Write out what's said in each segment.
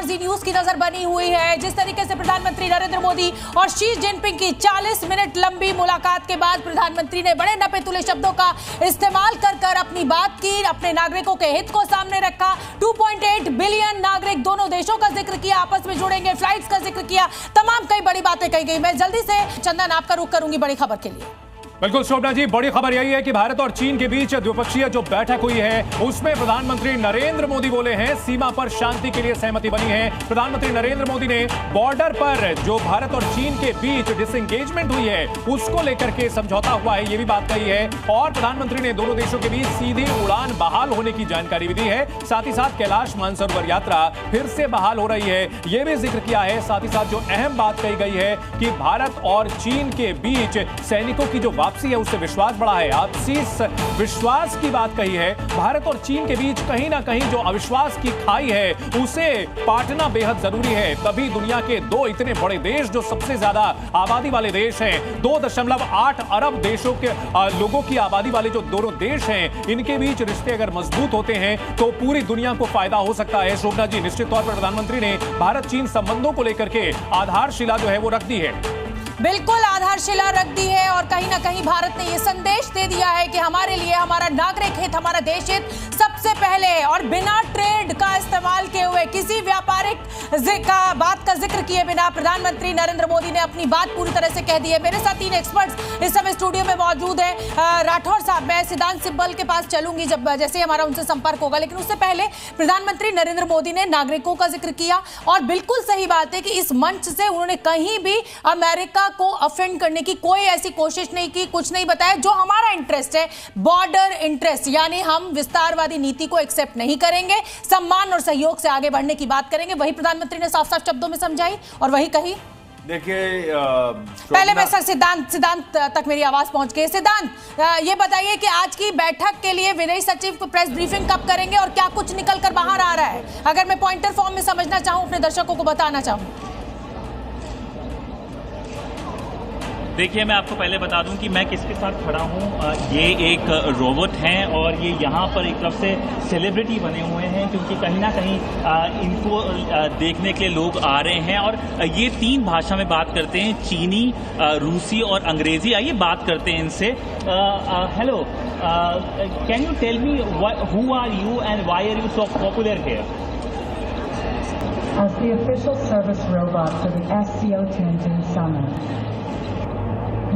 जी news की नजर बनी हुई है। जिस तरीके से प्रधानमंत्री नरेंद्र मोदी और शी जिनपिंग की 40 मिनट लंबी मुलाकात के बाद प्रधानमंत्री ने बड़े नपे-तुले शब्दों का इस्तेमाल कर अपनी बात की, अपने नागरिकों के हित को सामने रखा। 2.8 बिलियन नागरिक, दोनों देशों का जिक्र किया, आपस में जुड़ेंगे, फ्लाइट्स का जिक्र किया, तमाम कई बड़ी बातें कही गई। मैं जल्दी से चंदन आपका रुख करूंगी बड़ी खबर के लिए। बिल्कुल शोभना जी, बड़ी खबर यही है कि भारत और चीन के बीच द्विपक्षीय जो बैठक हुई है उसमें प्रधानमंत्री नरेंद्र मोदी बोले हैं सीमा पर शांति के लिए सहमति बनी है। प्रधानमंत्री नरेंद्र मोदी ने बॉर्डर पर जो भारत और चीन के बीच डिसएंगेजमेंट हुई है उसको लेकर के समझौता हुआ है, ये भी बात कही है। और प्रधानमंत्री ने दोनों देशों के बीच सीधी उड़ान बहाल होने की जानकारी भी दी है। साथ ही साथ कैलाश मानसरोवर यात्रा फिर से बहाल हो रही है, यह भी जिक्र किया है। साथ ही साथ जो अहम बात कही गई है कि भारत और चीन के बीच सैनिकों की जो वापसी है उससे विश्वास बढ़ा है। आपसी विश्वास की बात कही है। भारत और चीन के बीच कहीं ना कहीं जो अविश्वास की खाई है उसे पाटना बेहद जरूरी है। तभी दुनिया के दो इतने बड़े देश जो सबसे ज्यादा आबादी वाले देश हैं, 2.8 अरब देशों के लोगों की आबादी वाले जो दोनों देश हैं, इनके बीच रिश्ते अगर मजबूत होते हैं तो पूरी दुनिया को फायदा हो सकता है। शोभना जी, निश्चित तौर पर प्रधानमंत्री ने भारत चीन संबंधों को लेकर के आधारशिला जो है वो रख दी है। बिल्कुल आधारशिला रख दी है और कहीं ना कहीं भारत ने यह संदेश दे दिया है कि हमारे लिए हमारा नागरिक हित, हमारा देश हित सबसे पहले है। और बिना ट्रेड का इस्तेमाल किए हुए, किसी व्यापारिक बात का जिक्र किए बिना प्रधानमंत्री नरेंद्र मोदी ने अपनी बात पूरी तरह से कह दी है। मेरे साथ 3 एक्सपर्ट्स इस समय स्टूडियो में मौजूद हैं। राठौर साहब, मैं सिद्धांत सिब्बल के पास चलूंगी जैसे हमारा उनसे संपर्क होगा, लेकिन उससे पहले प्रधानमंत्री नरेंद्र मोदी ने नागरिकों का जिक्र किया और बिल्कुल सही बात है कि इस मंच से उन्होंने कहीं भी अमेरिका को ऑफेंड करने की कोई ऐसी कोशिश नहीं की, कुछ नहीं बताया। जो हमारा इंटरेस्ट है, बॉर्डर इंटरेस्ट, यानी हम विस्तारवादी नीति को एक्सेप्ट नहीं करेंगे, सम्मान और सहयोग से आगे बढ़ने की बात करेंगे, वही प्रधानमंत्री ने साफ साफ शब्दों में समझाई और वही कही। देखिए, पहले मैं सर सिद्धांत तक मेरी आवाज पहुंच गई। सिद्धांत, ये बताइए कि आज की बैठक के लिए विदेश सचिव को प्रेस ब्रीफिंग कब करेंगे और क्या कुछ निकल कर बाहर आ रहा है? अगर मैं पॉइंटर फॉर्म में समझना चाहूं, अपने दर्शकों को बताना चाहूं। देखिए, मैं आपको पहले बता दूं कि मैं किसके साथ खड़ा हूं। ये एक रोबोट हैं और ये यहाँ पर एक तरफ से सेलिब्रिटी बने हुए हैं क्योंकि कहीं ना कहीं इनको देखने के लिए लोग आ रहे हैं। और ये 3 भाषा में बात करते हैं, चीनी, रूसी और अंग्रेजी। आइए बात करते हैं इनसे। Hello, can you tell me who are you and why are you so popular here? As the official service robot for the SCO Tianjin Summit,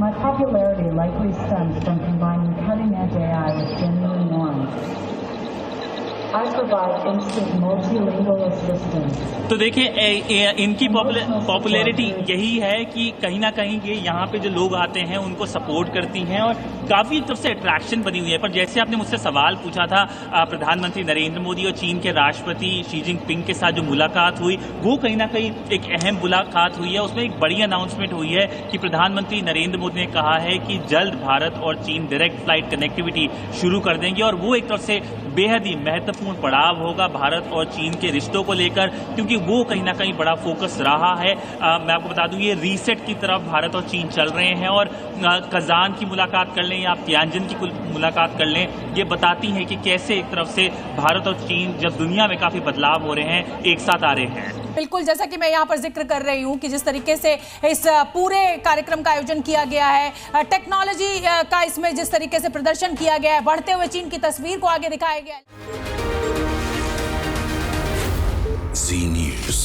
my popularity likely stems from combining cutting-edge AI with genuine norms. I provide instant multilingual assistance. तो देखिए, इनकी popularity यही है कि कहीं ना कहीं ये यहाँ पे जो लोग आते हैं उनको सपोर्ट करती हैं और काफी तरफ से अट्रैक्शन बनी हुई है। पर जैसे आपने मुझसे सवाल पूछा था, प्रधानमंत्री नरेंद्र मोदी और चीन के राष्ट्रपति शी जिनपिंग के साथ जो मुलाकात हुई वो कहीं ना कहीं एक अहम मुलाकात हुई है। उसमें एक बड़ी अनाउंसमेंट हुई है कि प्रधानमंत्री नरेंद्र मोदी ने कहा है कि जल्द भारत और चीन डायरेक्ट फ्लाइट कनेक्टिविटी शुरू कर देंगे और वो एक तरफ से बेहद ही महत्वपूर्ण पड़ाव होगा भारत और चीन के रिश्तों को लेकर, क्योंकि वो कहीं ना कहीं बड़ा फोकस रहा है। मैं आपको बता दूं, ये रीसेट की तरफ भारत और चीन चल रहे हैं। और कजान की मुलाकात कर लें या आप तियानजिन की मुलाकात कर लें, ये बताती हैं कि कैसे एक तरफ से भारत और चीन, जब दुनिया में काफी बदलाव हो रहे हैं, एक साथ आ रहे हैं। बिल्कुल, जैसा कि मैं यहाँ पर जिक्र कर रही हूँ कि जिस तरीके से इस पूरे कार्यक्रम का आयोजन किया गया है, टेक्नोलॉजी का इसमें जिस तरीके से प्रदर्शन किया गया है, बढ़ते हुए चीन की तस्वीर को आगे दिखाया गया है। Z News।